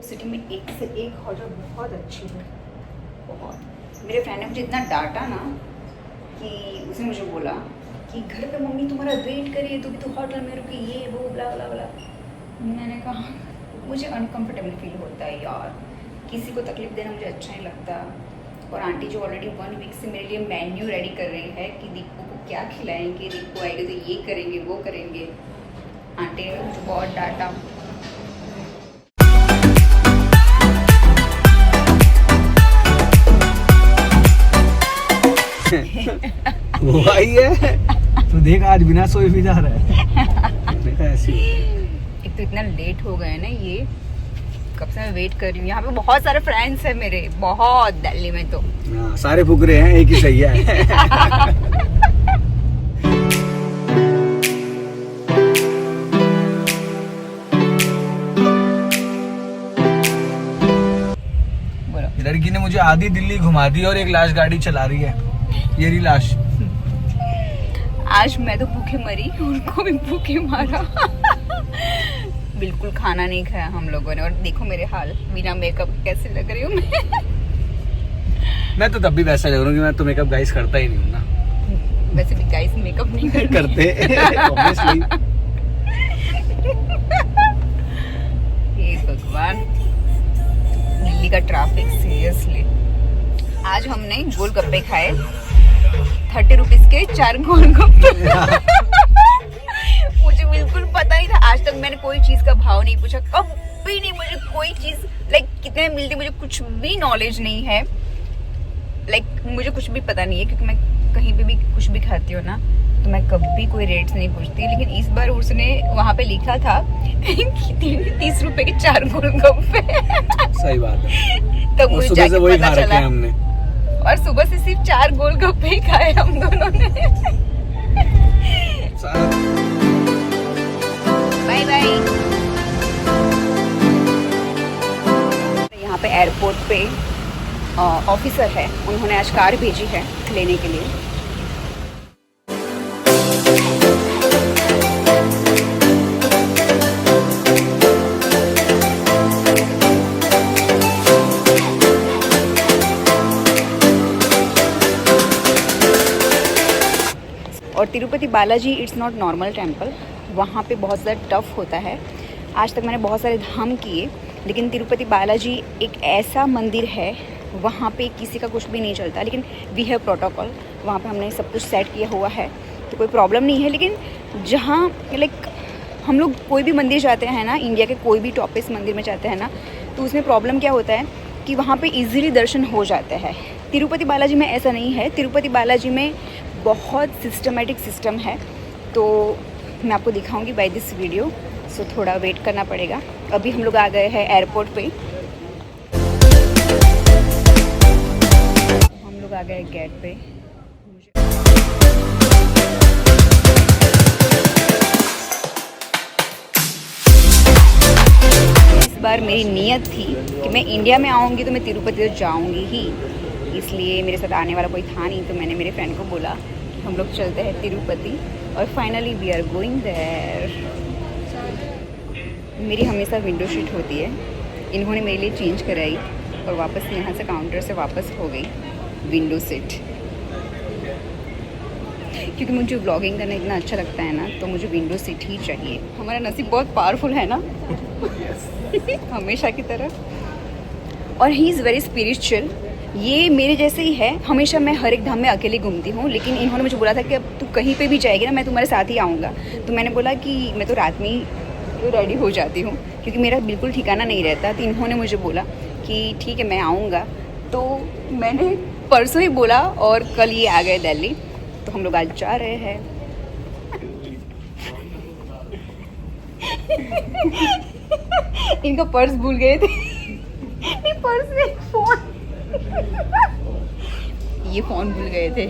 City में एक से एक होटल बहुत अच्छी है, बहुत। मेरे फ्रेंड ने मुझे इतना डांटा ना कि उसने मुझे बोला कि घर पे मम्मी तुम्हारा वेट करिए तो भी तो होटल में रुकी, ये वो ब्ला ब्ला ब्ला। मैंने कहा मुझे अनकंफर्टेबल फील होता है यार, किसी को तकलीफ देना मुझे अच्छा नहीं लगता। और आंटी जो ऑलरेडी 1 वीक से मेरे लिए मेन्यू रेडी कर रही है कि दीपू को क्या खिलाएंगे, दीपू आएगी तो ये करेंगे वो करेंगे। आंटी ने मुझे बहुत डांटा। वो आई है तो देख आज बिना सोए भी जा रहा है। देखा ऐसी एक तो इतना लेट हो गए ना, ये कब से मैं वेट कर रही हूँ। यहाँ पे बहुत सारे फ्रेंड्स हैं मेरे, बहुत, दिल्ली में तो सारे फुकरे हैं, एक ही सही है। लड़की ने मुझे आधी दिल्ली घुमा दी और एक लाश गाड़ी चला रही है। ये रही लाश। आज मैं तो भूखे मरी, उनको भी भूखे मारा। बिल्कुल खाना नहीं खाया हम लोगों ने। और देखो मेरे हाल, बिना मेकअप कैसे लग रही हूँ मैं तो तब भी वैसा लग रहा हूँ कि मैं तो मेकअप गाइस करता ही नहीं हूँ ना। वैसे भी गाइस मेकअप नहीं करते। हे भगवान, दिल्ली का ट्रैफिक सीरियसली। आज हमने गोलगप्पे खाए, 30 रुपीज के 4 गोलगप्पे। मुझे बिल्कुल पता नहीं था, आज तक मैंने कोई चीज का भाव नहीं पूछा, कभी नहीं। मुझे कोई चीज लाइक कितने में मिलती मुझे कुछ भी नॉलेज नहीं है, लाइक मुझे कुछ भी पता नहीं है, क्योंकि मैं कहीं पे भी कुछ भी खाती हूँ ना तो मैं कभी कोई रेट्स नहीं पूछती। लेकिन इस बार उसने वहाँ पे लिखा था 30 रुपए के 4 गोलगप्पे। सही बात है। तब मुझे सुबह से वही खा रखे हैं हमने, और सुबह से सिर्फ 4 गोलगप्पे ही खाए हम दोनों ने। Bye bye. यहाँ पे एयरपोर्ट पे ऑफिसर है, उन्होंने आज कार भेजी है लेने के लिए। और Tirupati Balaji it's not normal temple, वहाँ पे बहुत ज़्यादा टफ होता है। आज तक मैंने बहुत सारे धाम किए, लेकिन तिरुपति बालाजी एक ऐसा मंदिर है वहाँ पे किसी का कुछ भी नहीं चलता। लेकिन वी हैव प्रोटोकॉल, वहाँ पे हमने सब कुछ सेट किया हुआ है तो कोई प्रॉब्लम नहीं है। लेकिन जहाँ लाइक हम लोग कोई भी मंदिर जाते हैं ना, इंडिया के कोई भी टॉपिस्ट मंदिर में जाते हैं ना, तो उसमें प्रॉब्लम क्या होता है कि वहाँ पे इजीली दर्शन हो जाता है। तिरुपति बालाजी में ऐसा नहीं है। तिरुपति बालाजी में बहुत सिस्टमेटिक सिस्टम है, तो मैं आपको दिखाऊंगी बाय दिस वीडियो। सो थोड़ा वेट करना पड़ेगा। अभी हम लोग आ गए हैं एयरपोर्ट पे, हम लोग आ गए गेट पे। इस बार मेरी नियत थी कि मैं इंडिया में आऊँगी तो मैं तिरुपति तो जाऊँगी ही, इसलिए मेरे साथ आने वाला कोई था नहीं, तो मैंने मेरे फ्रेंड को बोला कि हम लोग चलते हैं तिरुपति। और finally we are going there. मेरी हमेशा विंडो सीट होती है, इन्होंने मेरे लिए चेंज कराई और वापस यहाँ से काउंटर से वापस हो गई विंडो सीट। क्योंकि मुझे व्लॉगिंग करना इतना अच्छा लगता है ना, तो मुझे विंडो सीट ही चाहिए। हमारा नसीब बहुत पावरफुल है ना। हमेशा की तरह। और ही इज़ वेरी स्पिरिचुअल, ये मेरे जैसे ही है। हमेशा मैं हर एक धाम में अकेले घूमती हूँ, लेकिन इन्होंने मुझे बोला था कि अब तू कहीं पे भी जाएगी ना, मैं तुम्हारे साथ ही आऊँगा। तो मैंने बोला कि मैं तो रात में ही रेडी हो जाती हूँ, क्योंकि मेरा बिल्कुल ठिकाना नहीं रहता। तो इन्होंने मुझे बोला कि ठीक है मैं आऊँगा, तो मैंने परसों ही बोला और कल ये आ गए दिल्ली। तो हम लोग आज जा रहे हैं। इनका पर्स भूल गए थे। नहीं, पर्स में फोन, ये फ़ोन भूल गए थे।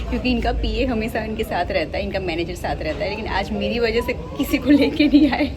क्योंकि इनका पीए हमेशा इनके साथ रहता है, इनका मैनेजर साथ रहता है, लेकिन आज मेरी वजह से किसी को लेके नहीं आए।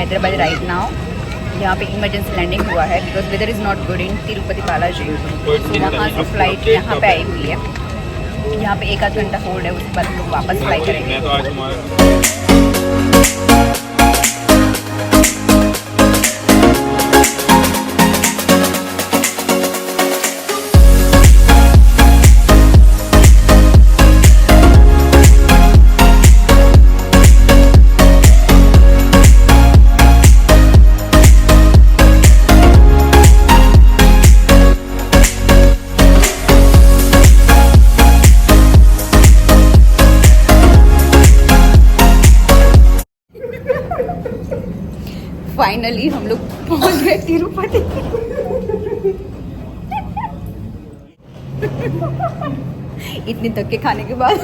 Hyderabad right now. यहाँ पे इमरजेंसी लैंडिंग हुआ है because weather is not good in Tirupati Balaji. तो वहाँ से फ्लाइट यहाँ पे आई हुई है। यहाँ पे 1 आध घंटा होल्ड है, उसके बाद हम लोग वापस फ्लाई करेंगे। फाइनली हम लोग पहुंच गए तिरुपति। इतने धक्के खाने के बाद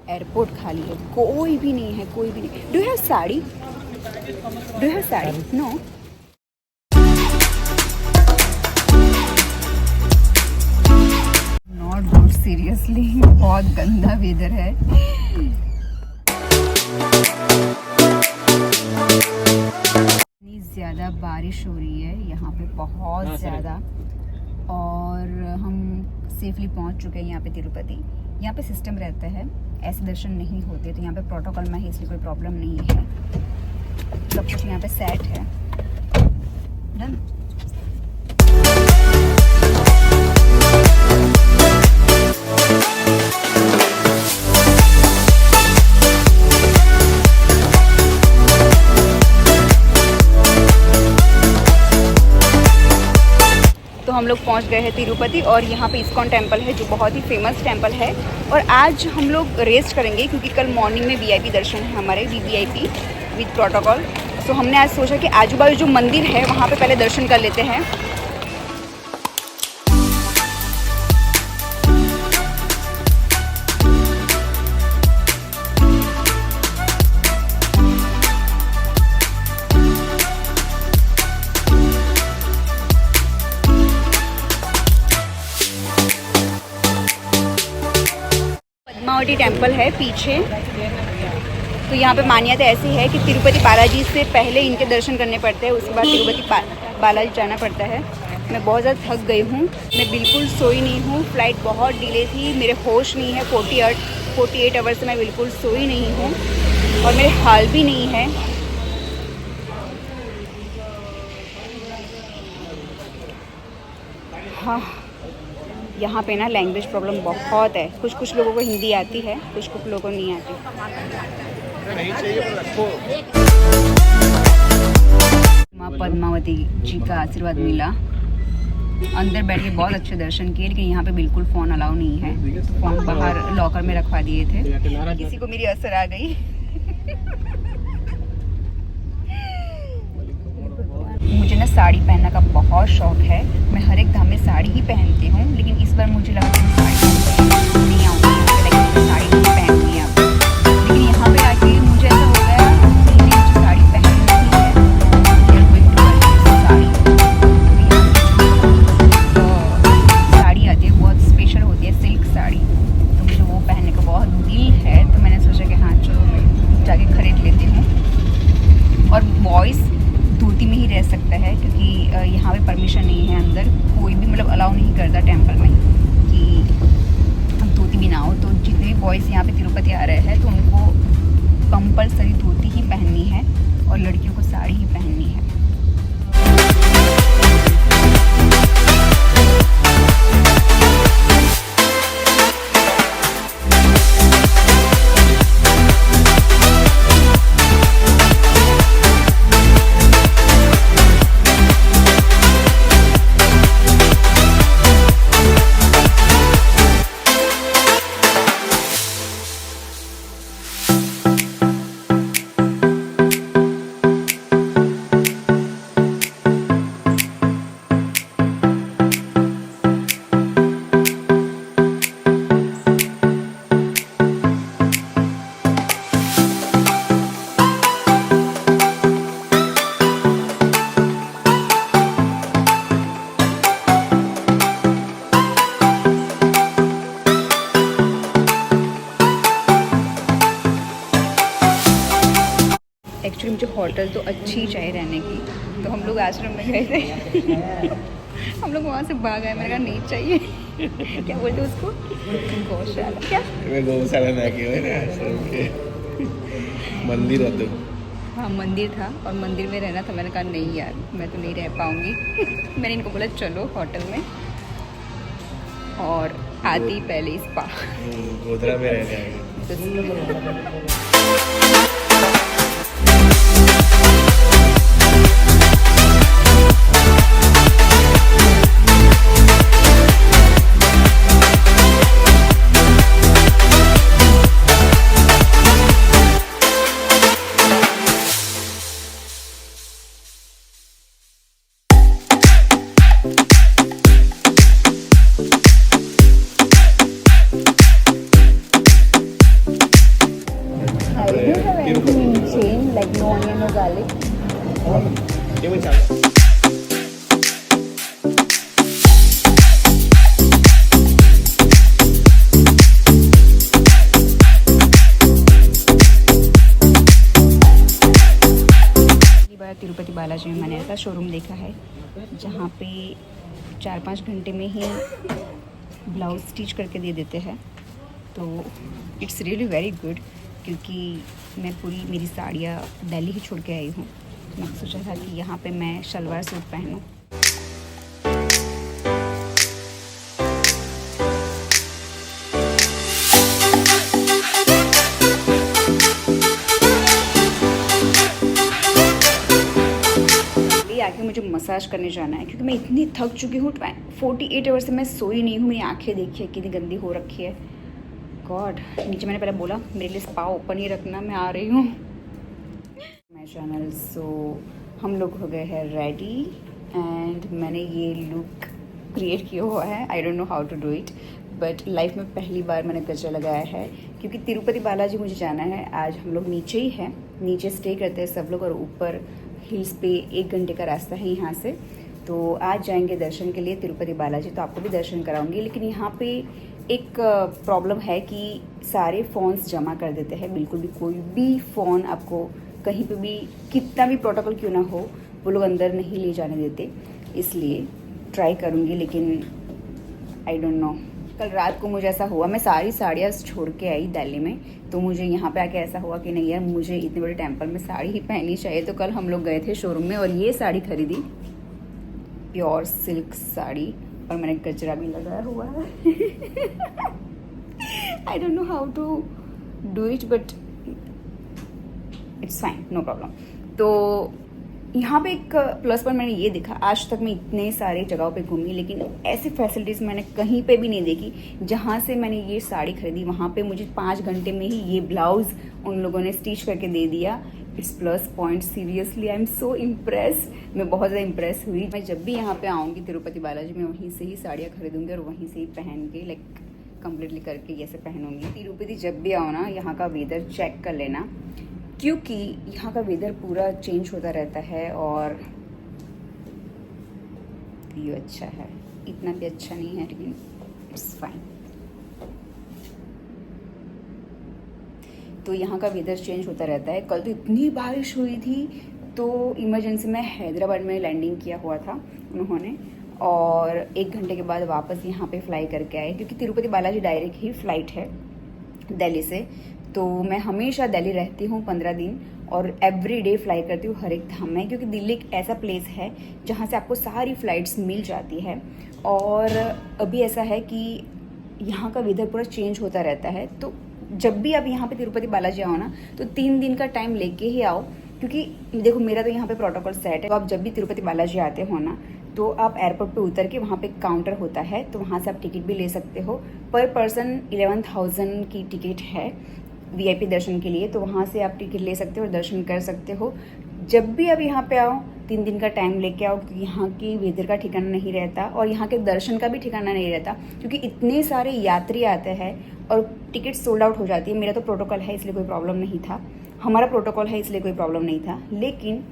एयरपोर्ट खाली है, कोई भी नहीं है, कोई भी नहीं। Do you have sari? Do you have sari? No. Not good, seriously बहुत गंदा वेदर है। इतनी ज़्यादा बारिश हो रही है यहाँ पे, बहुत ज़्यादा। और हम सेफली पहुँच चुके हैं यहाँ पे तिरुपति। यहाँ पे सिस्टम रहता है, ऐसे दर्शन नहीं होते, तो यहाँ पे प्रोटोकॉल में है, इसलिए कोई प्रॉब्लम नहीं है। सब कुछ यहाँ पे सेट है। डन। तो हम लोग पहुंच गए हैं तिरुपति और यहाँ पे इस्कॉन टेम्पल है जो बहुत ही फेमस टेम्पल है। और आज हम लोग रेस्ट करेंगे क्योंकि कल मॉर्निंग में वीआईपी दर्शन है हमारे, वीवीआईपी विद प्रोटोकॉल। तो हमने आज सोचा कि आजू बाजू जो मंदिर है वहाँ पे पहले दर्शन कर लेते हैं। पद्मावती टेम्पल है पीछे। तो यहाँ पे मान्यता ऐसी है कि तिरुपति बालाजी से पहले इनके दर्शन करने पड़ते हैं, उसके बाद तिरुपति बालाजी जाना पड़ता है। मैं बहुत ज़्यादा थक गई हूँ, मैं बिल्कुल सोई नहीं हूँ, फ्लाइट बहुत डिले थी, मेरे होश नहीं है। 48 आवर्स से मैं बिल्कुल सोई नहीं हूँ और मेरे हाल भी नहीं है। हाँ, यहाँ पे ना लैंग्वेज प्रॉब्लम बहुत है। कुछ लोगों को हिंदी आती है, कुछ लोगों को नहीं आती। माँ पद्मावती जी का आशीर्वाद मिला। अंदर बैठ के बहुत अच्छे दर्शन किए, लेकिन यहाँ पे बिल्कुल फ़ोन अलाउ नहीं है। फ़ोन बाहर लॉकर में रखवा दिए थे। किसी को मेरी असर आ गई। मुझे ना साड़ी पहनने का बहुत शौक है। मैं हर एक धाम में साड़ी ही पहनती हूँ, लेकिन इस बार मुझे लगा कि साड़ी नहीं आऊँगी, लेकिन साड़ी नहीं पहनूँगी यहाँ पे। लेकिन यहाँ पे आके मुझे ऐसा हो गया कि मुझे साड़ी पहननी ही है। साड़ी आती है, बहुत स्पेशल होती है, सिल्क साड़ी। तो मुझे वो पहनने का बहुत दिल है। तो मैंने सोचा कि हाँ चलो मैं जाके खरीद लेती हूँ। और बॉयज़ धोती में ही रह सकता है क्योंकि यहाँ पे परमिशन नहीं है, अंदर कोई भी मतलब अलाउ नहीं करता टेंपल में कि हम धोती भी ना हो। तो जितने भी बॉयज़ यहाँ पे तिरुपति आ रहे हैं तो उनको कंपलसरी धोती ही पहननी है और लड़कियों को साड़ी ही पहननी है। एक्चुअली मुझे होटल तो अच्छी चाहिए रहने की, तो हम लोग आश्रम में गए थे। हम लोग वहाँ से भाग आए, मैंने कहा नहीं चाहिए। क्या बोलते उसको, गौशाला क्या? गौशाला ना के आश्रम के मंदिर है तो। हाँ मंदिर था और मंदिर में रहना था। मैंने कहा नहीं यार मैं तो नहीं रह पाऊँगी। मैंने इनको बोला चलो होटल में, और आती पहले स्पा। गोधरा में रह जाएगा। तिरुपति बालाजी में मैंने ऐसा शोरूम देखा है जहाँ पे 4-5 घंटे में ही ब्लाउज स्टिच करके दे देते हैं, तो इट्स रियली वेरी गुड। क्योंकि मैं पूरी मेरी साड़ियाँ दिल्ली ही छोड़ के आई हूँ, तो मैं सोचा था कि यहाँ पे मैं शलवार सूट पहनूँ। आके मुझे मसाज करने जाना है क्योंकि मैं इतनी थक चुकी हूँ। 48 आवर्स से मैं सोई नहीं हूँ। मेरी आंखें देखिए कितनी गंदी हो रखी है। गॉड, नीचे मैंने पहले बोला मेरे लिए स्पा ओपन ही रखना, मैं आ रही हूँ। My channel. सो हम लोग हो गए हैं रेडी एंड मैंने ये लुक क्रिएट किया हुआ है। I don't know how to do it, but life में पहली बार मैंने गजरा लगाया है क्योंकि तिरुपति बालाजी मुझे जाना है। आज हम लोग नीचे ही हैं, नीचे स्टे करते हैं सब लोग, और ऊपर हिल्स पे 1 घंटे का रास्ता है यहाँ से। तो आज जाएंगे दर्शन के लिए तिरुपति बालाजी, तो आपको भी दर्शन कराऊंगी। लेकिन यहाँ पे एक प्रॉब्लम है कि सारे फ़ोन्स जमा कर देते हैं। बिल्कुल भी कोई भी फ़ोन आपको कहीं पे भी कितना भी प्रोटोकॉल क्यों ना हो, वो लोग अंदर नहीं ले जाने देते। इसलिए ट्राई करूँगी, लेकिन आई डोंट नो। कल रात को मुझे ऐसा हुआ, मैं सारी साड़ियाँ छोड़ के आई दिल्ली में, तो मुझे यहाँ पे आके ऐसा हुआ कि नहीं यार मुझे इतने बड़े टेम्पल में साड़ी ही पहननी चाहिए। तो कल हम लोग गए थे शोरूम में और ये साड़ी खरीदी, प्योर सिल्क साड़ी, और मैंने गजरा भी लगाया हुआ है। I don't know how to do it but it's fine, no problem. तो यहाँ पे एक प्लस पॉइंट मैंने ये देखा, आज तक मैं इतने सारे जगहों पे घूमी लेकिन ऐसी फैसिलिटीज़ मैंने कहीं पे भी नहीं देखी। जहाँ से मैंने ये साड़ी खरीदी वहाँ पे मुझे 5 घंटे में ही ये ब्लाउज़ उन लोगों ने स्टिच करके दे दिया। It's plus point, seriously I am so impressed. मैं बहुत ज़्यादा इम्प्रेस हुई। मैं जब भी यहाँ पे आऊँगी तिरुपति बालाजी में वहीं से ही साड़ियाँ खरीदूँगी और वहीं से ही पहन के लाइक कम्प्लीटली करके ये से पहनूँगी। तिरुपति जब भी आओ ना, यहाँ का वेदर चेक कर लेना, क्योंकि यहाँ का वेदर पूरा चेंज होता रहता है और व्यू अच्छा है। इतना भी अच्छा नहीं है लेकिन इट्स फाइन। तो यहाँ का वेदर चेंज होता रहता है। कल तो इतनी बारिश हुई थी, तो इमरजेंसी में हैदराबाद में लैंडिंग किया हुआ था उन्होंने, और 1 घंटे के बाद वापस यहाँ पे फ्लाई करके आए क्योंकि तिरुपति बालाजी डायरेक्ट ही फ़्लाइट है दिल्ली से। तो मैं हमेशा दिल्ली रहती हूँ 15 दिन और एवरी डे फ्लाई करती हूँ हर एक धाम में, क्योंकि दिल्ली एक ऐसा प्लेस है जहाँ से आपको सारी फ़्लाइट्स मिल जाती है। और अभी ऐसा है कि यहाँ का वेदर पूरा चेंज होता रहता है। तो जब भी आप यहाँ पे तिरुपति बालाजी आओ ना, तो 3 दिन का टाइम लेके ही आओ, क्योंकि देखो मेरा तो यहाँ पे प्रोटोकॉल सेट है। तो आप जब भी तिरुपति बालाजी आते हो ना, तो आप एयरपोर्ट पे उतर के वहाँ पे काउंटर होता है, तो वहाँ से आप टिकट भी ले सकते हो। पर पर्सन 11,000 की टिकट है VIP दर्शन के लिए, तो वहाँ से आप टिकट ले सकते हो और दर्शन कर सकते हो। जब भी आप यहाँ पे आओ 3 दिन का टाइम लेके आओ, क्योंकि यहाँ की वेदर का ठिकाना नहीं रहता और यहाँ के दर्शन का भी ठिकाना नहीं रहता, क्योंकि इतने सारे यात्री आते हैं और टिकट सोल्ड आउट हो जाती है। मेरा तो प्रोटोकॉल है इसलिए कोई प्रॉब्लम नहीं था, हमारा प्रोटोकॉल है इसलिए कोई प्रॉब्लम नहीं था। लेकिन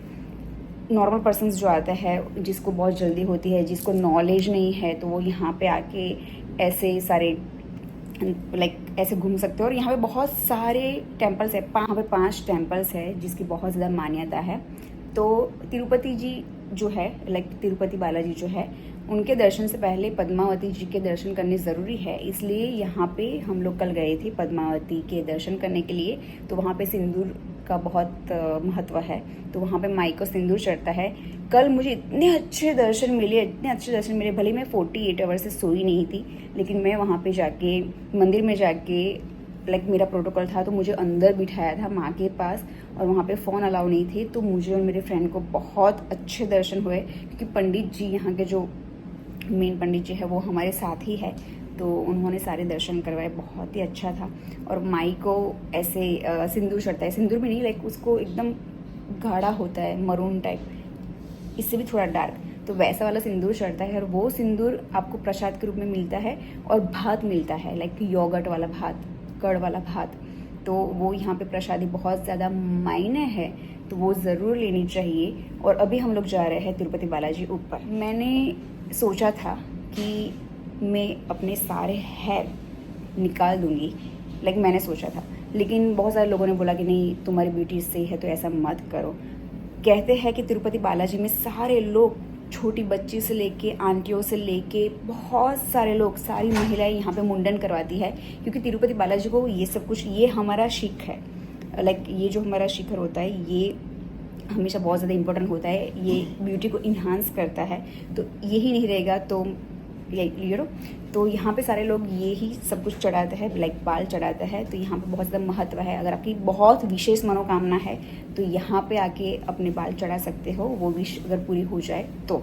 नॉर्मल पर्सन्स जो आता है, जिसको बहुत जल्दी होती है, जिसको नॉलेज नहीं है, तो वो यहाँ पे आके ऐसे सारे लाइक ऐसे घूम सकते हो। और यहाँ पे बहुत सारे टेम्पल्स है, यहाँ पे 5 टेम्पल्स है जिसकी बहुत ज़्यादा मान्यता है। तो तिरुपति जी जो है, लाइक तिरुपति बालाजी जो है, उनके दर्शन से पहले पद्मावती जी के दर्शन करने ज़रूरी है। इसलिए यहाँ पे हम लोग कल गए थे पद्मावती के दर्शन करने के लिए। तो वहाँ पे सिंदूर का बहुत महत्व है, तो वहाँ पे माई को सिंदूर चढ़ता है। कल मुझे इतने अच्छे दर्शन मिले, भले मैं 48 आवर्स से सोई नहीं थी, लेकिन मैं वहाँ पे जाके मंदिर में जाके लाइक मेरा प्रोटोकॉल था, तो मुझे अंदर बिठाया था माँ के पास, और वहाँ पे फ़ोन अलाउ नहीं थे। तो मुझे और मेरे फ्रेंड को बहुत अच्छे दर्शन हुए, क्योंकि पंडित जी, यहाँ के जो मेन पंडित जी है वो हमारे साथ ही है, तो उन्होंने सारे दर्शन करवाए, बहुत ही अच्छा था। और माई को ऐसे सिंदूर चढ़ता है, सिंदूर भी नहीं, लाइक उसको एकदम गाढ़ा होता है, मरून टाइप, इससे भी थोड़ा डार्क, तो वैसा वाला सिंदूर चढ़ता है। और वो सिंदूर आपको प्रसाद के रूप में मिलता है, और भात मिलता है, लाइक योगर्ट वाला भात, कड़ वाला भात। तो वो यहाँ पे प्रसादी बहुत ज़्यादा मायने है, तो वो ज़रूर लेनी चाहिए। और अभी हम लोग जा रहे हैं तिरुपति बालाजी ऊपर। मैंने सोचा था कि मैं अपने सारे हेयर निकाल दूँगी, लाइक मैंने सोचा था, लेकिन बहुत सारे लोगों ने बोला कि नहीं, तुम्हारी ब्यूटी सही है तो ऐसा मत करो। कहते हैं कि तिरुपति बालाजी में सारे लोग, छोटी बच्ची से लेके आंटियों से लेके बहुत सारे लोग, सारी महिलाएं यहाँ पे मुंडन करवाती है, क्योंकि तिरुपति बालाजी को ये सब कुछ, ये हमारा शिख है, लाइक ये जो हमारा शिखर होता है ये हमेशा बहुत ज़्यादा इंपॉर्टेंट होता है, ये ब्यूटी को इन्हांस करता है। तो यही नहीं रहेगा तो यू नो, तो यहाँ पे सारे लोग ये ही सब कुछ चढ़ाते हैं, लाइक बाल चढ़ाते हैं। तो यहाँ पे बहुत ज़्यादा महत्व है। अगर आपकी बहुत विशेष मनोकामना है तो यहाँ पे आके अपने बाल चढ़ा सकते हो, वो विश अगर पूरी हो जाए तो।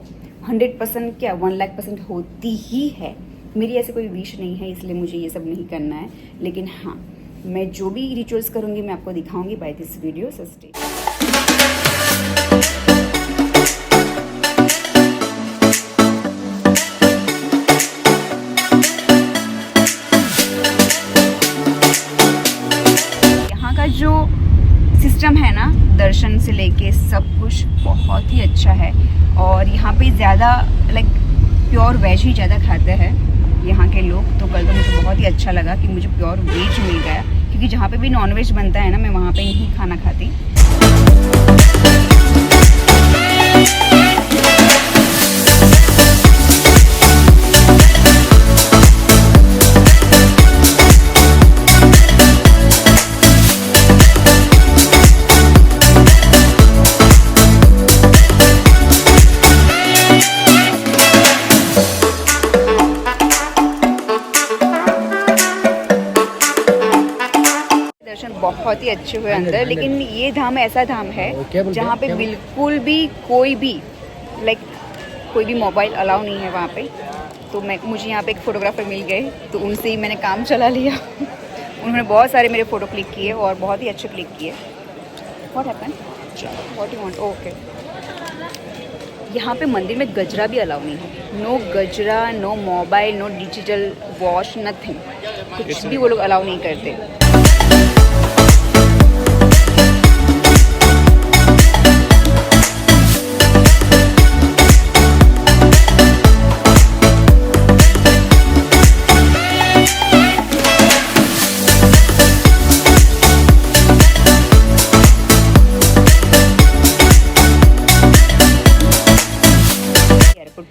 100% क्या 1,00,000% होती ही है। मेरी ऐसे कोई विश नहीं है, इसलिए मुझे ये सब नहीं करना है। लेकिन हाँ, मैं जो भी रिचुअल्स करूँगी मैं आपको दिखाऊँगी by this video. So stay. जो सिस्टम है ना, दर्शन से लेके सब कुछ बहुत ही अच्छा है। और यहाँ पे ज़्यादा लाइक प्योर वेज ही ज़्यादा खाते हैं यहाँ के लोग। तो कल तो मुझे बहुत ही अच्छा लगा कि मुझे प्योर वेज मिल गया, क्योंकि जहाँ पे भी नॉन वेज बनता है ना, मैं वहाँ पे नहीं खाना खाती। बहुत ही अच्छे हुए अंदर, लेकिन ये धाम ऐसा धाम है जहाँ पे बिल्कुल भी कोई भी मोबाइल अलाउ नहीं है वहाँ पे। तो मुझे यहाँ पे एक फ़ोटोग्राफर मिल गए, तो उनसे ही मैंने काम चला लिया। उन्होंने बहुत सारे मेरे फ़ोटो क्लिक किए और बहुत ही अच्छे क्लिक किए। What happen, what you want, okay. यहाँ पे मंदिर में गजरा भी अलाउ नहीं है। नो गजरा, no mobile, no digital watch, nothing, कुछ भी वो लोग अलाउ नहीं करते।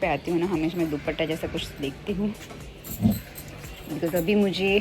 पे आती हूँ ना, हमेशा मैं दुपट्टा जैसा कुछ देखती हूँ, बिकॉज अभी मुझे